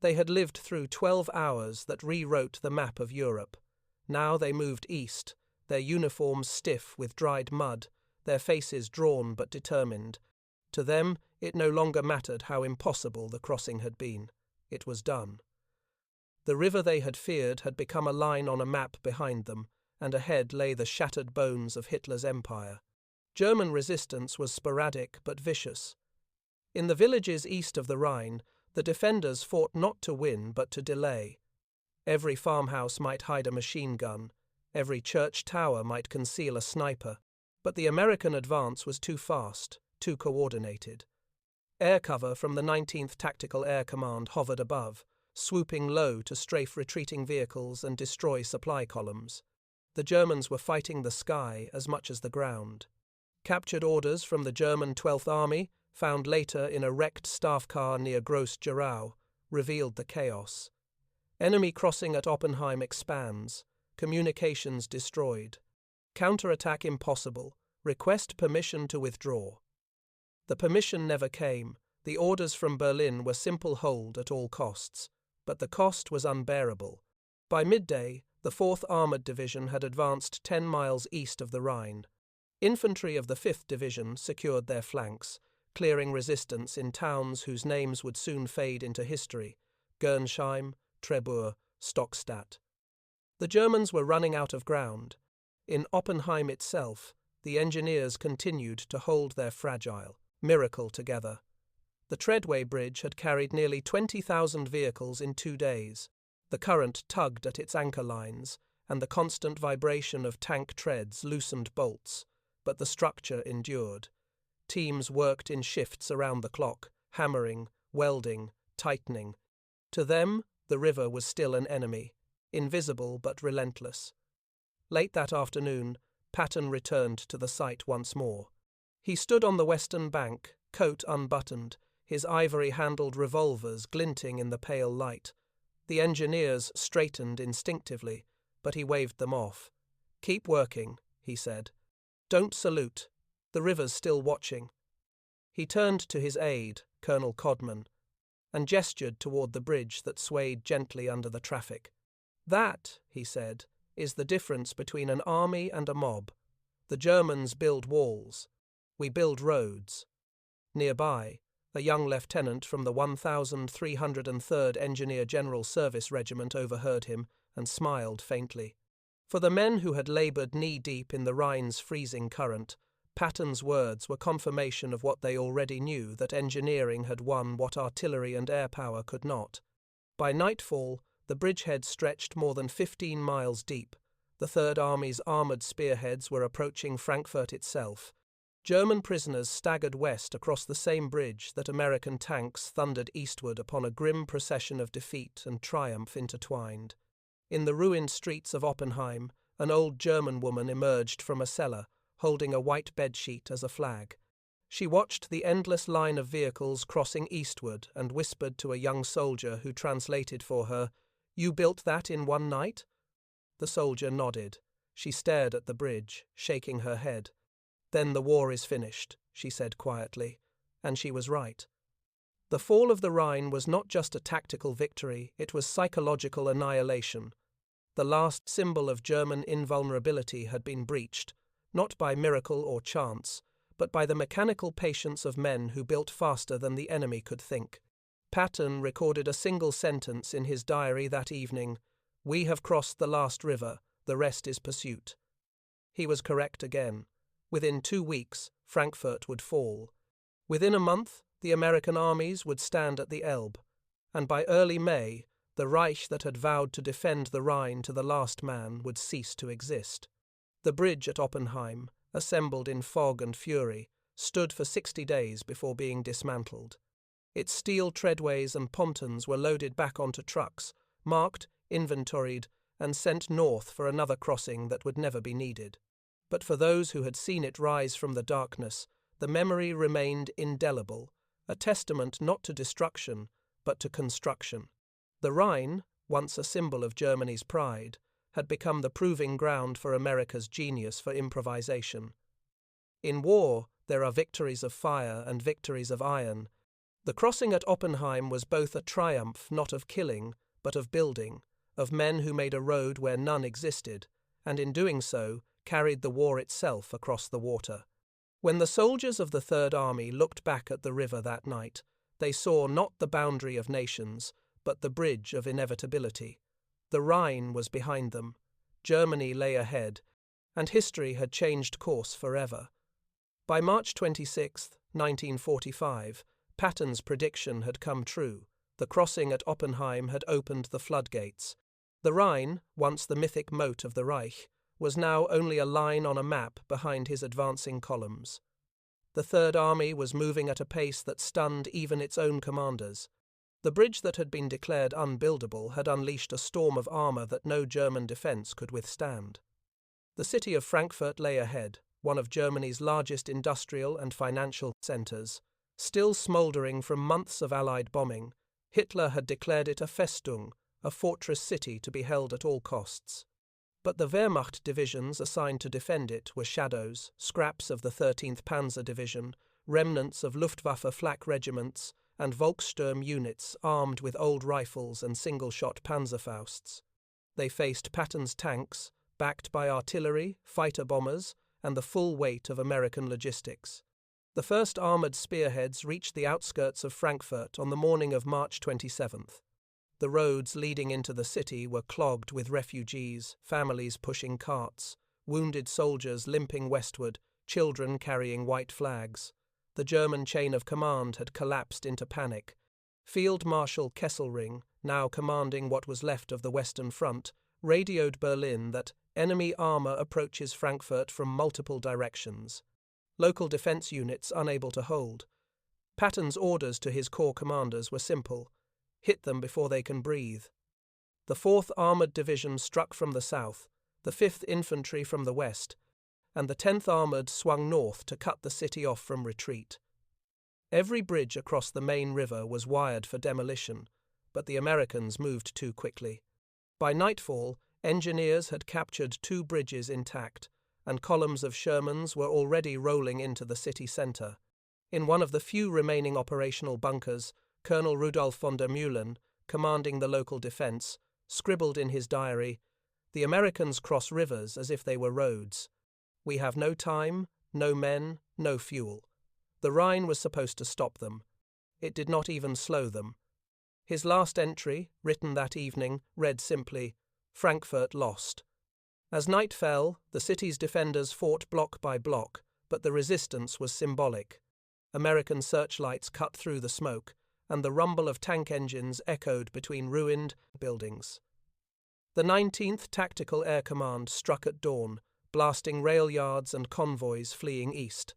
They had lived through 12 hours that rewrote the map of Europe. Now they moved east, their uniforms stiff with dried mud, their faces drawn but determined. To them, it no longer mattered how impossible the crossing had been. It was done. The river they had feared had become a line on a map behind them, and ahead lay the shattered bones of Hitler's empire. German resistance was sporadic but vicious. In the villages east of the Rhine, the defenders fought not to win but to delay. Every farmhouse might hide a machine gun, every church tower might conceal a sniper, but the American advance was too fast, too coordinated. Air cover from the 19th Tactical Air Command hovered above, swooping low to strafe retreating vehicles and destroy supply columns. The Germans were fighting the sky as much as the ground. Captured orders from the German 12th Army, found later in a wrecked staff car near Gross-Gerau, revealed the chaos. Enemy crossing at Oppenheim expands, communications destroyed. Counterattack impossible, request permission to withdraw. The permission never came. The orders from Berlin were simple hold at all costs, but the cost was unbearable. By midday, the 4th Armoured Division had advanced 10 miles east of the Rhine. Infantry of the 5th Division secured their flanks, clearing resistance in towns whose names would soon fade into history: Gernsheim, Trebur, Stockstadt. The Germans were running out of ground. In Oppenheim itself, the engineers continued to hold their fragile miracle together. The treadway bridge had carried nearly 20,000 vehicles in 2 days. The current tugged at its anchor lines, and the constant vibration of tank treads loosened bolts, but the structure endured. Teams worked in shifts around the clock, hammering, welding, tightening. To them, the river was still an enemy, invisible but relentless. Late that afternoon, Patton returned to the site once more. He stood on the western bank, coat unbuttoned, his ivory-handled revolvers glinting in the pale light. The engineers straightened instinctively, but he waved them off. "Keep working," he said. "Don't salute. The river's still watching." He turned to his aide, Colonel Codman, and gestured toward the bridge that swayed gently under the traffic. "That," he said, "is the difference between an army and a mob. The Germans build walls. We build roads." Nearby, a young lieutenant from the 1303rd Engineer General Service Regiment overheard him and smiled faintly. For the men who had laboured knee-deep in the Rhine's freezing current, Patton's words were confirmation of what they already knew, that engineering had won what artillery and air power could not. By nightfall, the bridgehead stretched more than 15 miles deep. The Third Army's armoured spearheads were approaching Frankfurt itself. German prisoners staggered west across the same bridge that American tanks thundered eastward upon a grim procession of defeat and triumph intertwined. In the ruined streets of Oppenheim, an old German woman emerged from a cellar, holding a white bedsheet as a flag. She watched the endless line of vehicles crossing eastward and whispered to a young soldier who translated for her, "You built that in one night?" The soldier nodded. She stared at the bridge, shaking her head. "Then the war is finished," she said quietly, and she was right. The fall of the Rhine was not just a tactical victory, it was psychological annihilation. The last symbol of German invulnerability had been breached, not by miracle or chance, but by the mechanical patience of men who built faster than the enemy could think. Patton recorded a single sentence in his diary that evening: "We have crossed the last river, the rest is pursuit." He was correct again. Within 2 weeks, Frankfurt would fall. Within a month, the American armies would stand at the Elbe, and by early May, the Reich that had vowed to defend the Rhine to the last man would cease to exist. The bridge at Oppenheim, assembled in fog and fury, stood for 60 days before being dismantled. Its steel treadways and pontoons were loaded back onto trucks, marked, inventoried, and sent north for another crossing that would never be needed. But for those who had seen it rise from the darkness, the memory remained indelible, a testament not to destruction, but to construction. The Rhine, once a symbol of Germany's pride, had become the proving ground for America's genius for improvisation. In war, there are victories of fire and victories of iron. The crossing at Oppenheim was both a triumph not of killing, but of building, of men who made a road where none existed, and in doing so, carried the war itself across the water. When the soldiers of the Third Army looked back at the river that night, they saw not the boundary of nations, but the bridge of inevitability. The Rhine was behind them, Germany lay ahead, and history had changed course forever. By March 26, 1945, Patton's prediction had come true. The crossing at Oppenheim had opened the floodgates. The Rhine, once the mythic moat of the Reich, was now only a line on a map behind his advancing columns. The Third Army was moving at a pace that stunned even its own commanders. The bridge that had been declared unbuildable had unleashed a storm of armor that no German defense could withstand. The city of Frankfurt lay ahead, one of Germany's largest industrial and financial centers. Still smoldering from months of Allied bombing, Hitler had declared it a Festung, a fortress city to be held at all costs. But the Wehrmacht divisions assigned to defend it were shadows, scraps of the 13th Panzer Division, remnants of Luftwaffe flak regiments, and Volkssturm units armed with old rifles and single-shot Panzerfausts. They faced Patton's tanks, backed by artillery, fighter bombers, and the full weight of American logistics. The first armoured spearheads reached the outskirts of Frankfurt on the morning of March 27th. The roads leading into the city were clogged with refugees, families pushing carts, wounded soldiers limping westward, children carrying white flags. The German chain of command had collapsed into panic. Field Marshal Kesselring, now commanding what was left of the Western Front, radioed Berlin that enemy armour approaches Frankfurt from multiple directions. Local defence units unable to hold. Patton's orders to his corps commanders were simple: hit them before they can breathe. The 4th Armoured Division struck from the south, the 5th Infantry from the west, and the 10th Armoured swung north to cut the city off from retreat. Every bridge across the Rhine River was wired for demolition, but the Americans moved too quickly. By nightfall, engineers had captured 2 bridges intact, and columns of Shermans were already rolling into the city centre. In one of the few remaining operational bunkers, Colonel Rudolf von der Mühlen, commanding the local defence, scribbled in his diary, "The Americans cross rivers as if they were roads. We have no time, no men, no fuel." The Rhine was supposed to stop them. It did not even slow them. His last entry, written that evening, read simply, "Frankfurt lost." As night fell, the city's defenders fought block by block, but the resistance was symbolic. American searchlights cut through the smoke, and the rumble of tank engines echoed between ruined buildings. The 19th Tactical Air Command struck at dawn, blasting rail yards and convoys fleeing east.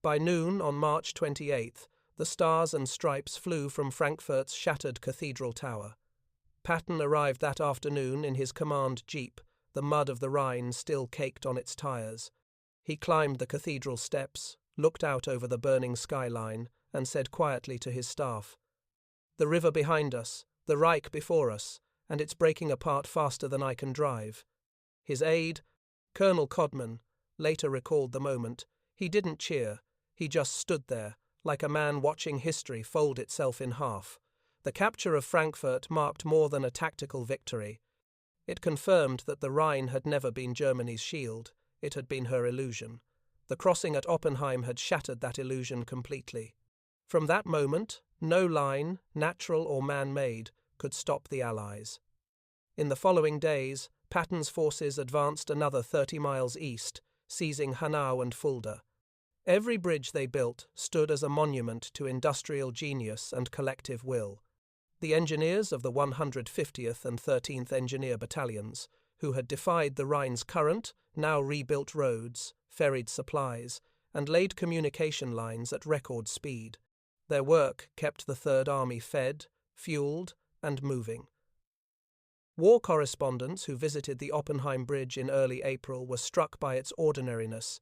By noon on March 28th, the stars and stripes flew from Frankfurt's shattered cathedral tower. Patton arrived that afternoon in his command jeep, the mud of the Rhine still caked on its tires. He climbed the cathedral steps, looked out over the burning skyline, and said quietly to his staff, "The river behind us, the Reich before us, and it's breaking apart faster than I can drive." His aide, Colonel Codman, later recalled the moment. He didn't cheer, he just stood there, like a man watching history fold itself in half. The capture of Frankfurt marked more than a tactical victory. It confirmed that the Rhine had never been Germany's shield, it had been her illusion. The crossing at Oppenheim had shattered that illusion completely. From that moment, no line, natural or man-made, could stop the Allies. In the following days, Patton's forces advanced another 30 miles east, seizing Hanau and Fulda. Every bridge they built stood as a monument to industrial genius and collective will. The engineers of the 150th and 13th Engineer Battalions, who had defied the Rhine's current, now rebuilt roads, ferried supplies, and laid communication lines at record speed. Their work kept the Third Army fed, fueled, and moving. War correspondents who visited the Oppenheim Bridge in early April were struck by its ordinariness.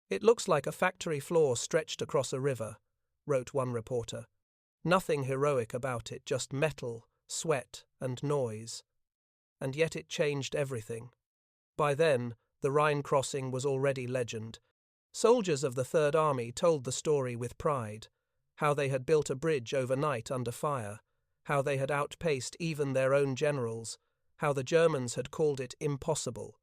"It looks like a factory floor stretched across a river," wrote one reporter. "Nothing heroic about it, just metal, sweat, and noise." And yet it changed everything. By then, the Rhine crossing was already legend. Soldiers of the Third Army told the story with pride, how they had built a bridge overnight under fire, how they had outpaced even their own generals, how the Germans had called it impossible.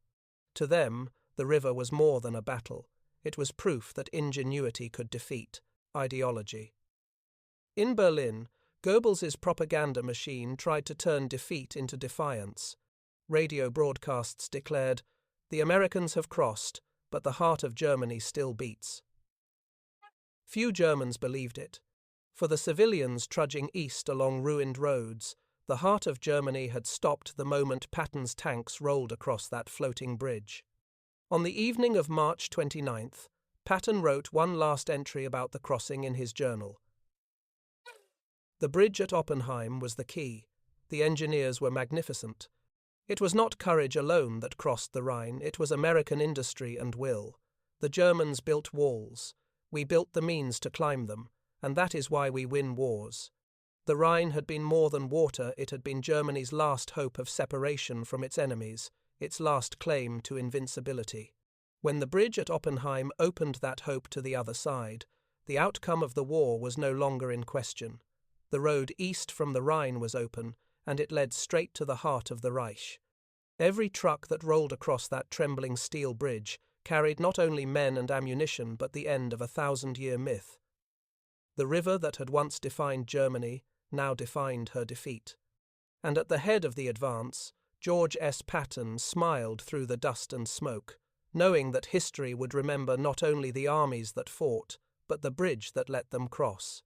To them, the river was more than a battle. It was proof that ingenuity could defeat ideology. In Berlin, Goebbels's propaganda machine tried to turn defeat into defiance. Radio broadcasts declared, "The Americans have crossed, but the heart of Germany still beats." Few Germans believed it. For the civilians trudging east along ruined roads, The heart of Germany had stopped the moment Patton's tanks rolled across that floating bridge. On the evening of March 29th, Patton wrote one last entry about the crossing in his journal. The bridge at Oppenheim was the key. The engineers were magnificent. It was not courage alone that crossed the Rhine, it was American industry and will. The Germans built walls. We built the means to climb them, and that is why we win wars. The Rhine had been more than water, it had been Germany's last hope of separation from its enemies, its last claim to invincibility. When the bridge at Oppenheim opened that hope to the other side, the outcome of the war was no longer in question. The road east from the Rhine was open, and it led straight to the heart of the Reich. Every truck that rolled across that trembling steel bridge carried not only men and ammunition but the end of a 1,000-year myth. The river that had once defined Germany now defined her defeat. And at the head of the advance, George S. Patton smiled through the dust and smoke, knowing that history would remember not only the armies that fought, but the bridge that let them cross.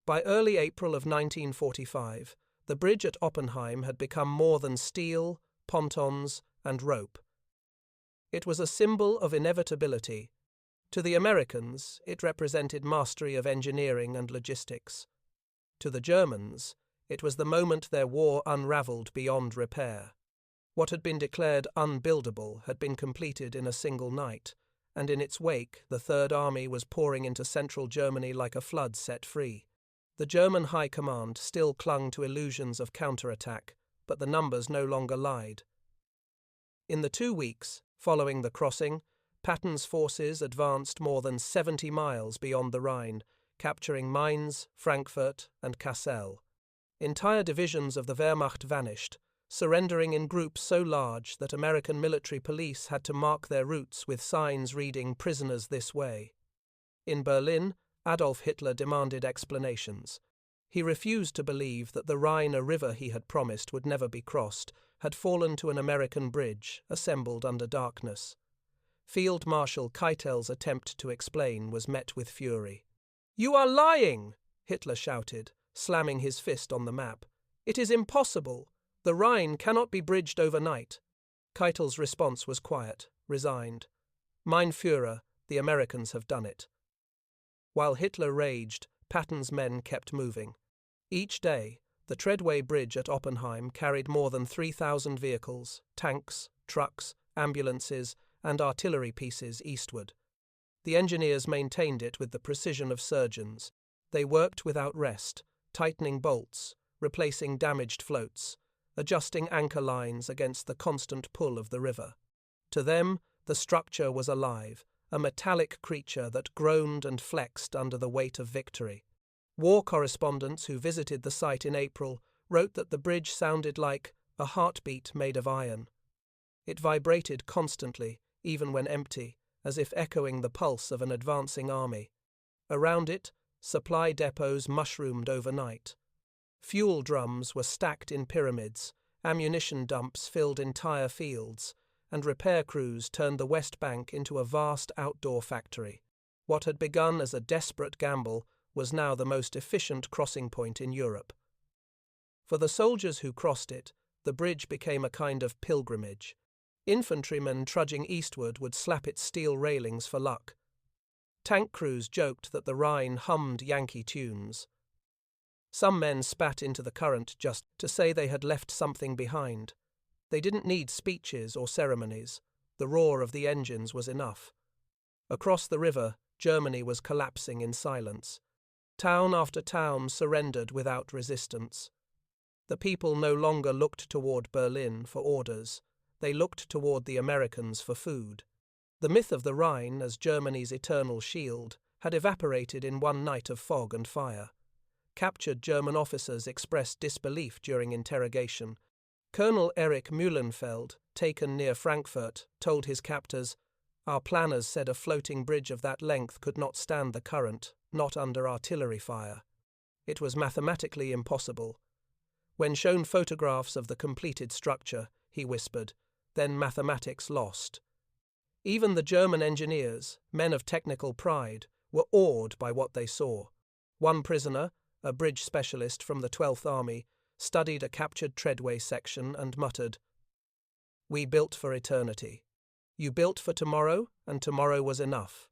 By early April of 1945, the bridge at Oppenheim had become more than steel, pontoons, and rope. It was a symbol of inevitability. To the Americans, it represented mastery of engineering and logistics. To the Germans, it was the moment their war unraveled beyond repair. What had been declared unbuildable had been completed in a single night, and in its wake the Third Army was pouring into central Germany like a flood set free. The German High Command still clung to illusions of counterattack, but the numbers no longer lied. In the 2 weeks following the crossing, Patton's forces advanced more than 70 miles beyond the Rhine, capturing Mainz, Frankfurt, and Cassel. Entire divisions of the Wehrmacht vanished, surrendering in groups so large that American military police had to mark their routes with signs reading "Prisoners this way." In Berlin, Adolf Hitler demanded explanations. He refused to believe that the Rhine, a river he had promised would never be crossed, had fallen to an American bridge, assembled under darkness. Field Marshal Keitel's attempt to explain was met with fury. "You are lying!" Hitler shouted, slamming his fist on the map. "It is impossible. The Rhine cannot be bridged overnight." Keitel's response was quiet, resigned. "Mein Führer, the Americans have done it." While Hitler raged, Patton's men kept moving. Each day, the treadway bridge at Oppenheim carried more than 3,000 vehicles, tanks, trucks, ambulances, and artillery pieces eastward. The engineers maintained it with the precision of surgeons. They worked without rest, tightening bolts, replacing damaged floats, adjusting anchor lines against the constant pull of the river. To them, the structure was alive, a metallic creature that groaned and flexed under the weight of victory. War correspondents who visited the site in April wrote that the bridge sounded like a heartbeat made of iron. It vibrated constantly, even when empty, as if echoing the pulse of an advancing army. Around it, supply depots mushroomed overnight. Fuel drums were stacked in pyramids, ammunition dumps filled entire fields, and repair crews turned the West Bank into a vast outdoor factory. What had begun as a desperate gamble was now the most efficient crossing point in Europe. For the soldiers who crossed it, the bridge became a kind of pilgrimage. Infantrymen trudging eastward would slap its steel railings for luck. Tank crews joked that the Rhine hummed Yankee tunes. Some men spat into the current just to say they had left something behind. They didn't need speeches or ceremonies. The roar of the engines was enough. Across the river, Germany was collapsing in silence. Town after town surrendered without resistance. The people no longer looked toward Berlin for orders. They looked toward the Americans for food. The myth of the Rhine as Germany's eternal shield had evaporated in one night of fog and fire. Captured German officers expressed disbelief during interrogation. Colonel Erich Mühlenfeld, taken near Frankfurt, told his captors, "Our planners said a floating bridge of that length could not stand the current, not under artillery fire. It was mathematically impossible." When shown photographs of the completed structure, he whispered, "Then mathematics lost." Even the German engineers, men of technical pride, were awed by what they saw. One prisoner, a bridge specialist from the 12th Army, studied a captured treadway section, and muttered, "We built for eternity. You built for tomorrow, and tomorrow was enough."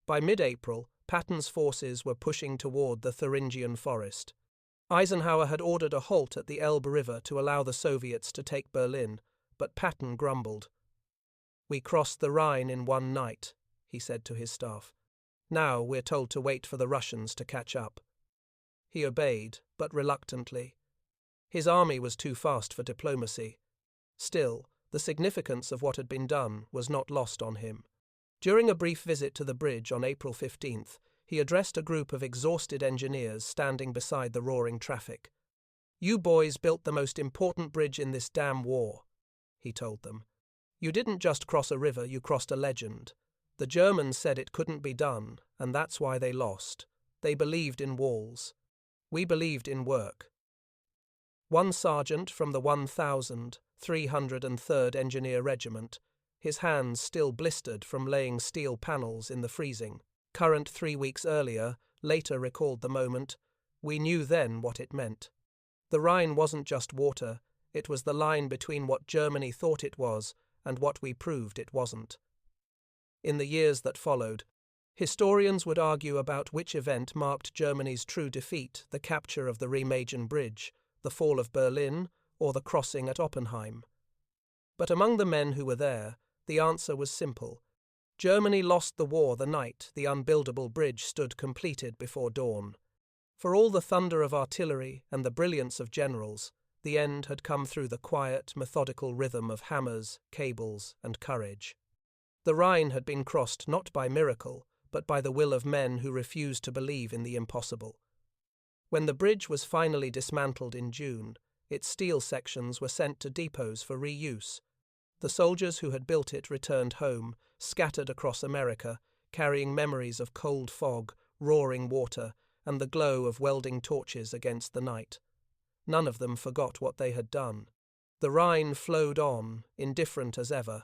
By mid-April, Patton's forces were pushing toward the Thuringian forest. Eisenhower had ordered a halt at the Elbe River to allow the Soviets to take Berlin, but Patton grumbled. "We crossed the Rhine in one night," he said to his staff. "Now we're told to wait for the Russians to catch up." He obeyed, but reluctantly. His army was too fast for diplomacy. Still, the significance of what had been done was not lost on him. During a brief visit to the bridge on April 15th, he addressed a group of exhausted engineers standing beside the roaring traffic. "You boys built the most important bridge in this damn war," he told them. "You didn't just cross a river, you crossed a legend. The Germans said it couldn't be done, and that's why they lost. They believed in walls. We believed in work." One sergeant from the 1,303rd Engineer Regiment, his hands still blistered from laying steel panels in the freezing current 3 weeks earlier, later recalled the moment. "We knew then what it meant. The Rhine wasn't just water, it was the line between what Germany thought it was and what we proved it wasn't." In the years that followed, historians would argue about which event marked Germany's true defeat: the capture of the Remagen Bridge, the fall of Berlin, or the crossing at Oppenheim. But among the men who were there, the answer was simple. Germany lost the war the night the Unbuildable bridge stood completed before dawn. For all the thunder of artillery and the brilliance of generals, the end had come through the quiet, methodical rhythm of hammers, cables, and courage. The Rhine had been crossed not by miracle, but by the will of men who refused to believe in the impossible. When the bridge was finally dismantled in June, its steel sections were sent to depots for reuse. The soldiers who had built it returned home, scattered across America, carrying memories of cold fog, roaring water, and the glow of welding torches against the night. None of them forgot what they had done. The Rhine flowed on, indifferent as ever,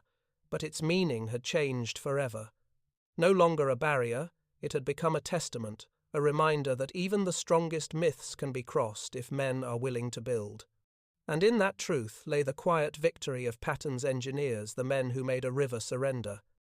but its meaning had changed forever. No longer a barrier, it had become a testament, a reminder that even the strongest myths can be crossed if men are willing to build. And in that truth lay the quiet victory of Patton's engineers, the men who made a river surrender.